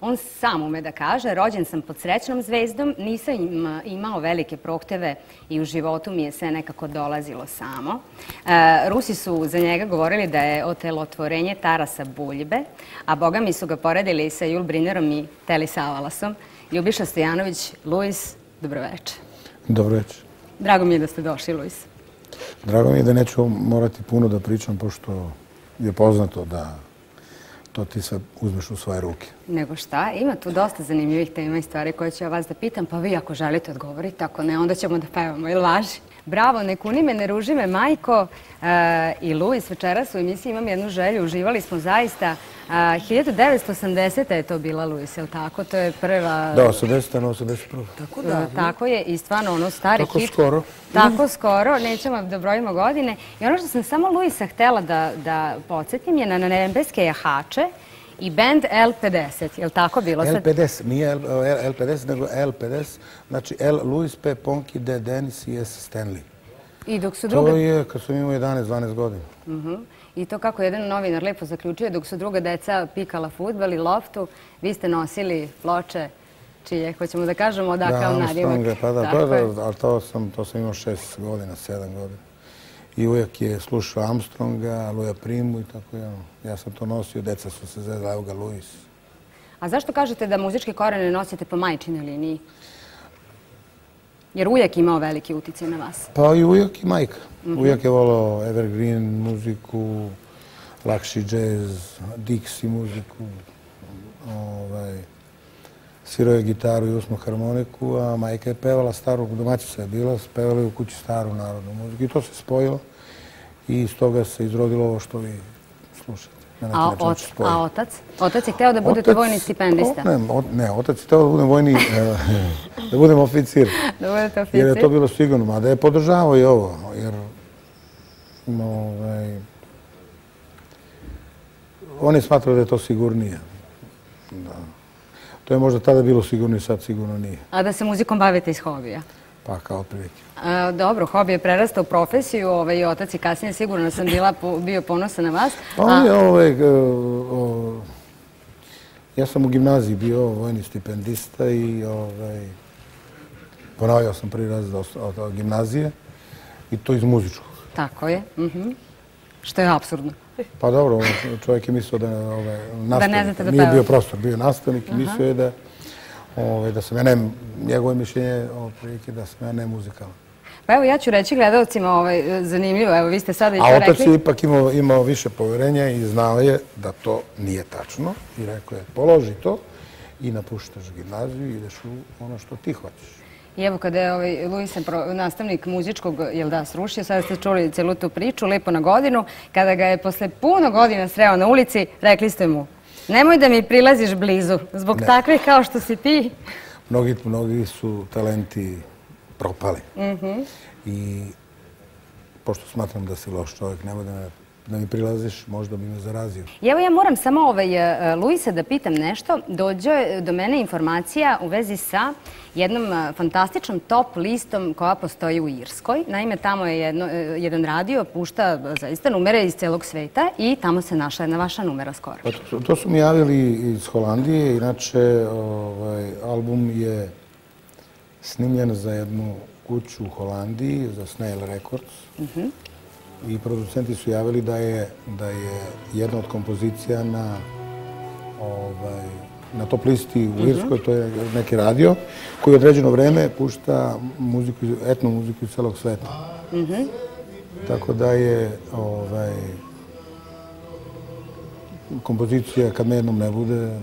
On sam ume da kaže, rođen sam pod srećnom zvezdom, nisam imao velike prohteve i u životu mi je sve nekako dolazilo samo. Rusi su za njega govorili da je otelotvorenje Tarasa Buljbe, a boga mi su ga poredili sa Jul Brynnerom i Teli Savalasom. Ljubiša Stojanović, Luis, dobroveče. Dobroveče. Drago mi je da ste došli, Luis. Drago mi je da neću morati puno da pričam, pošto je poznato da to ti sad uzmeš u svoje ruke. Nego šta, ima tu dosta zanimljivih tema i stvari koje ću ja vas da pitam, pa vi ako želite odgovorite, ako ne, onda ćemo da pevamo, ili važi? Bravo, ne kuni me, ne ruži me, majko i Luis, večeras u emisiji imam jednu želju, uživali smo zaista. 1980. je to bila, Luis, je li tako? To je prva... Da, 80. na 81. Tako da. Tako je i stvarno ono stari hit. Tako skoro. Tako skoro, nećemo da brojimo godine. I ono što sam samo Luisa htela da podsjetim je na nebeske jahače i band L50, je li tako bilo? L50, nije L50, nego L50, znači L. Louis, P. Ponky, D. Dennis i S. Stanley. I dok su druga... To je kad sam imao 11-12 godina. I to kako jedan novinar lepo zaključuje, dok su druga deca pikala fudbal i loptu, vi ste nosili ploče čije, hoćemo da kažemo, odakle on nadimak. Pa da, ali to sam imao 6 godina, 7 godina. I uvijek je slušao Armstronga, Luja Primu i tako ja. Ja sam to nosio, deca su se zvala, evo ga Luis. A zašto kažete da muzičke korene nosite po majčinoj liniji? Jer uvijek imao veliki uticaj na vas. Pa i uvijek i majka. Uvijek je volao evergreen muziku, lakši džez, Dixie muziku. Svirao je gitaru i usnu harmoniku, a majka je pevala staru, domaćica je bila, pevala je u kući staru narodnu muziku. I to se spojilo i iz toga se izrodilo ovo što vi slušate. A otac? Otac je hteo da budete vojni stipendista? Ne, otac je hteo da budem vojni, da budem oficir. Da budete oficir? Jer je to bilo sigurno, mada je podržavao i ovo, jer on je smatrao da je to sigurnije. To je možda tada bilo sigurno i sad sigurno nije. A da se muzikom bavite iz hobija? Pa, kao otprilike. Dobro, hobi je prerastao u profesiju, otac i kasnije sigurno sam bio ponosan na vas. Ja sam u gimnaziji bio vojni stipendista i ponavljao sam prvi razred od gimnazije i to iz muzičkog. Tako je. Što je apsurdno. Pa dobro, čovjek je mislio da nastavnik, nije bio profesor, bio nastavnik i mislio je da sam ja njegove mišljenje da sam ja ne muzikalan. Pa evo ja ću reći gledalcima zanimljivo, evo vi ste sada i to rekli. A otac je ipak imao više poverenja i znao je da to nije tačno i rekao je položi to i napuštaš gimnaziju i ideš u ono što ti hoćeš. I evo kada je Luis nastavnik muzičkog, jel da, srušio, sada ste čuli celu tu priču, lepo na godinu, kada ga je posle puno godina sreo na ulici, rekli ste mu, nemoj da mi prilaziš blizu, zbog takvih kao što si ti. Mnogi su talenti propali. I pošto smatram da si loš čovjek, nemoj da mi prilaziš, možda bi me zarazio. I evo ja moram samo Luisa da pitam nešto. Dođe do mene informacija u vezi sa jednom fantastičnom top listom koja postoji u Irskoj. Naime, tamo je jedan radio, pušta zaista numere iz celog sveta i tamo se našla jedna vaša numera skoro. To su mi javili iz Holandije. Inače, album je snimljen za jednu kuću u Holandiji, za Snail Records. I producenti su javili da je jedna od kompozicija na top listi u Irskoj, to je neki radio, koji određeno vreme pušta etno muziku iz celog sveta. Tako da je kompozicija Kad me jednom ne bude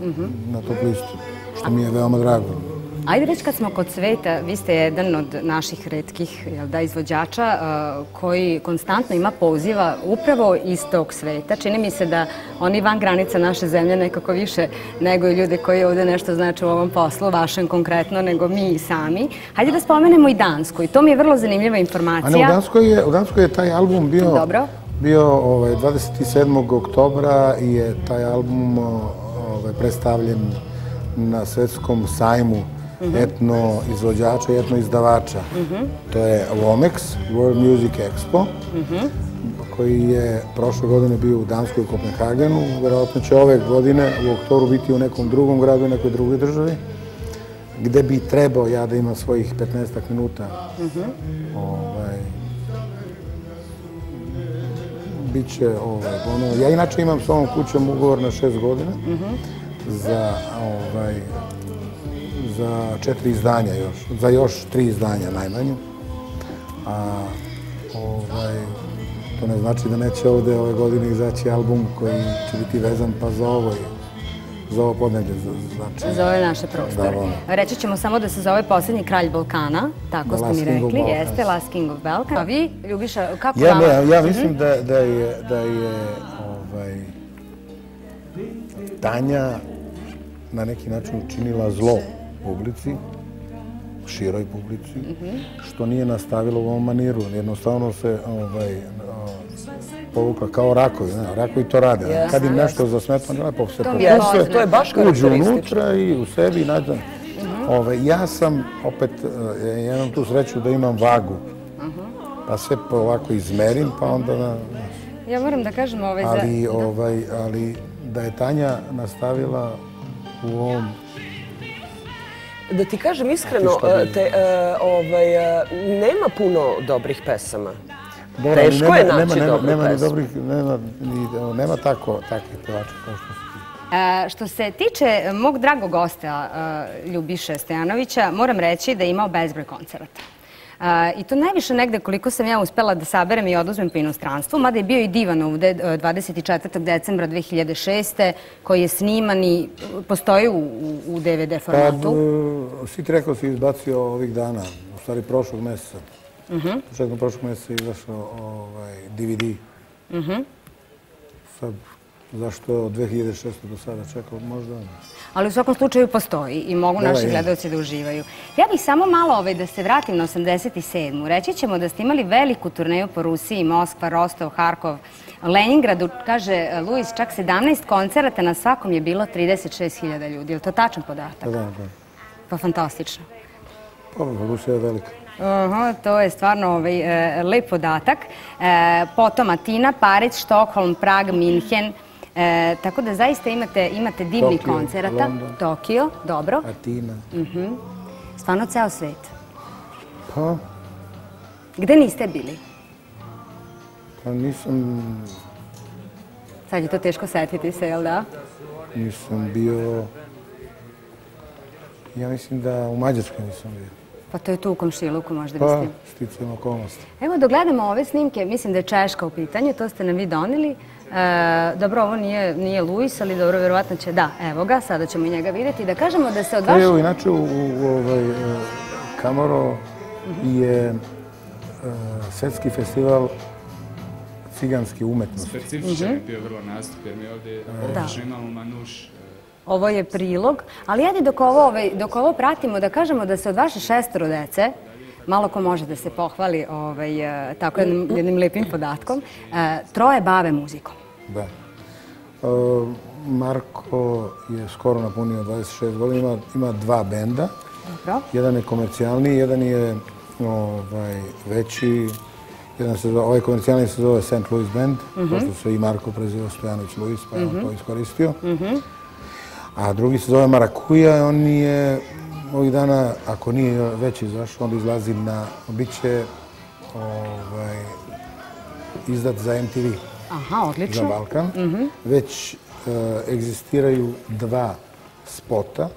na top listi, što mi je veoma drago. Ajde već kad smo kod sveta, vi ste jedan od naših retkih izvođača koji konstantno ima poziva upravo iz tog sveta. Čini mi se da oni van granica naše zemlje nekako više nego i ljudi koji ovdje nešto znači u ovom poslu, vašem konkretno, nego mi sami. Hajde da spomenemo i Dansku i to mi je vrlo zanimljiva informacija. U Danskoj je taj album bio 27. oktobra i je taj album predstavljen na svetskom sajmu etno izvođača i etno izdavača. To je WOMEX, World Music Expo, koji je prošle godine bio u Danskoj, u Kopenhagenu. Verovatno će ove godine u oktobru biti u nekom drugom gradu, u nekoj drugoj državi, gde bi trebao ja da imam svojih 15 minuta. Biće ja inače imam s ovom kućom ugovor na 6 godina za 4 izdanja još, za još 3 izdanja najmanje. A to ne znači da neće ovde ove godine izaći album koji će biti vezan pa za ovo podneblje. Za ove naše prostore. Reći ćemo samo da se zove Poslednji kralj Balkana, tako ste mi rekli. Jeste, Last King of Balkan. A vi, Ljubiša, kako vama? Ja mislim da je Tanja na neki način učinila zlo publici, široj publici, što nije nastavila u ovom maniru. Jednostavno se povukla kao rakovi. Rakovi to rade. Kad im nešto zasmeta, lepo se popuse, uđu unutra i u sebi nađe. Ja sam, opet, ja imam tu sreću da imam vagu, pa sve ovako izmerim, pa onda... Ja moram da kažem ali da je Tanja nastavila u ovom... Da ti kažem iskreno, nema puno dobrih pesama. Teško je naći dobru pesmu. Nema takvih pevača kao što su ti. Što se tiče mog dragog gosta, Ljubiše Stojanovića, moram reći da je imao bezbroj koncerata. I to najviše negde koliko sam ja uspela da saberem i oduzmem po inostranstvu, mada je bio i divan ovde 24. decembra 2006. koji je sniman i postoji u DVD formatu. Si ti rekao si izbacio ovih dana, u stvari prošlog meseca. Početkom prošlog meseca je izašao DVD. Sad, zašto od 2006. do sada čekao, možda... Ali u svakom slučaju postoji i mogu naši gledalci da uživaju. Ja bih samo malo da se vratim na 87. Reći ćemo da ste imali veliku turneju po Rusiji, Moskva, Rostov, Harkov, Leningradu, kaže Luis, čak 17 koncerata, na svakom je bilo 36.000 ljudi. Je li to tačan podatak? Da. Pa fantastično. Pa, Rusija je velika. To je stvarno lep podatak. Potom Atina, Pariz, Štokholm, Prag, Minhen. Tako da zaista imate divnih koncerata. Tokio, dobro. Atina. Stvarno ceo svet. Pa? Gde niste bili? Pa nisam... Sad je to teško setiti se, jel da? Nisam bio... Ja mislim da u Mađarskoj nisam bio. Pa to je tu u komšiluku možda mislim. Pa, sticajem okolnosti. Evo, dok gledamo ove snimke, mislim da je Češka u pitanju, to ste nam vi doneli. Dobro, ovo nije Luis, ali dobro, verovatno će, da, evo ga, sada ćemo i njega vidjeti. Da kažemo da se od vaše... Evo, inače u Kamaro je svetski festival ciganske umetnosti. Specifičan je bio vrlo nastup, jer mi ovdje imamo Manuš. Ovo je prilog, ali ajde dok ovo pratimo da kažemo da se od vaše 6 dece, malo ko može da se pohvali tako jednim lepim podatkom, 3 bave muzikom. Da. Marko je skoro napunio 26 godina, ima 2 benda. Jedan je komercijalni, jedan je veći. Ovaj komercijalni se zove St. Louis Band, pošto se i Marko prezivao Stojanović Luis, pa je on to iskoristio. A drugi se zove Marakuja, on je ovih dana, ako nije već izašao, onda izlazi biće izdat za MTV. Aha, odlično. Za Balkan. Već egzistiraju 2 spota,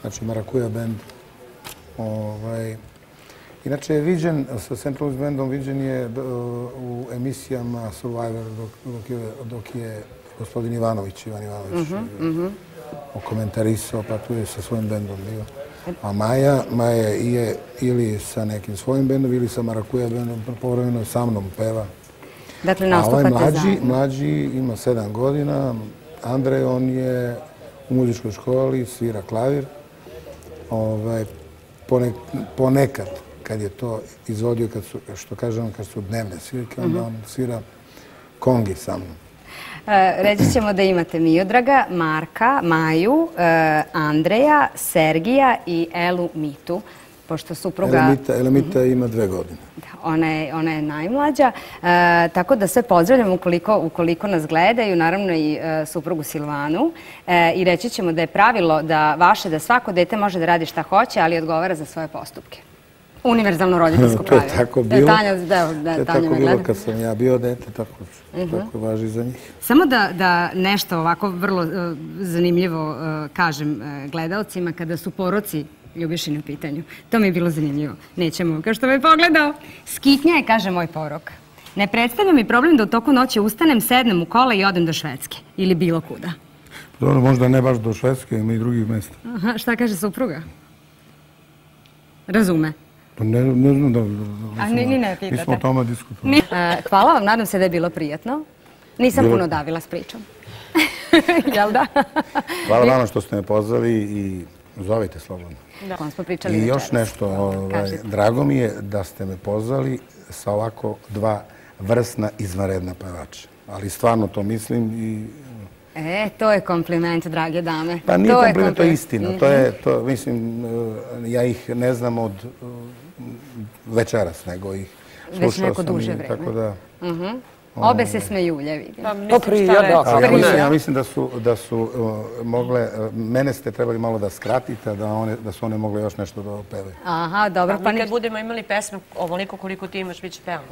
znači Marakuja band. Inače je viđen, sa St. Louis bandom viđen je u emisijama Survivor dok je gospodin Ivan Ivanović komentarisao, pa tu je sa svojim bendom bio. A Maja je ili sa nekim svojim bendom ili sa Marakuja bendom, povremeno sa mnom peva. Dakle, nastupate zajedno. Mlađi ima 7 godina, Andrej, on je u muzičkoj školi, svira klavir. Ponekad, kad je to izvodio, što kažem, kad su dnevne svirke, onda on svira kongi sa mnom. Reći ćemo da imate Miodraga, Marka, Maju, Andreja, Sergija i Elu Mitu. pošto supruga... Elemita ima 2 godine. Ona je najmlađa, tako da sve pozdravljam ukoliko nas gledaju, naravno i suprugu Silvanu. I reći ćemo da je pravilo da svako dete može da radi šta hoće, ali odgovara za svoje postupke. Univerzalno roditeljsko pravilo. To je tako bilo. To je tako bilo kad sam ja bio dete, tako važi za njih. Samo da nešto ovako vrlo zanimljivo kažem gledalcima, kada su poroci Ljubišini u pitanju. To mi je bilo zanimljivo. Nećemo, kao što me pogledao. Skitnja je, kaže moj porok. Ne predstavlja mi problem da u toku noći ustanem, sednem u kola i odem do Švedske. Ili bilo kuda. Dobro, možda ne baš do Švedske, ima i drugih mesta. Šta kaže supruga? Razume. Ne znam da... Ni ne pitate. Mi smo o tome diskutovali. Hvala vam, nadam se da je bilo prijatno. Nisam puno davila s pričom. Jel da? Hvala vama što ste me pozvali i zovite slobodno. I još nešto, drago mi je da ste me pozvali sa ovako 2 vrsna izvanredna pevača. Ali stvarno to mislim i... To je kompliment, drage dame. Pa nije kompliment, to je istina. Mislim, ja ih ne znam od večeras, nego ih slušao sam. Već neko duže vreme. Obe se smejulje, vidim. Ja mislim da su mogle, mene ste trebali malo da skratite, da su one mogle još nešto da opevaju. Aha, dobro. Pa kad budemo imali pesme ovoliko koliko ti imaš, bit će pevamo.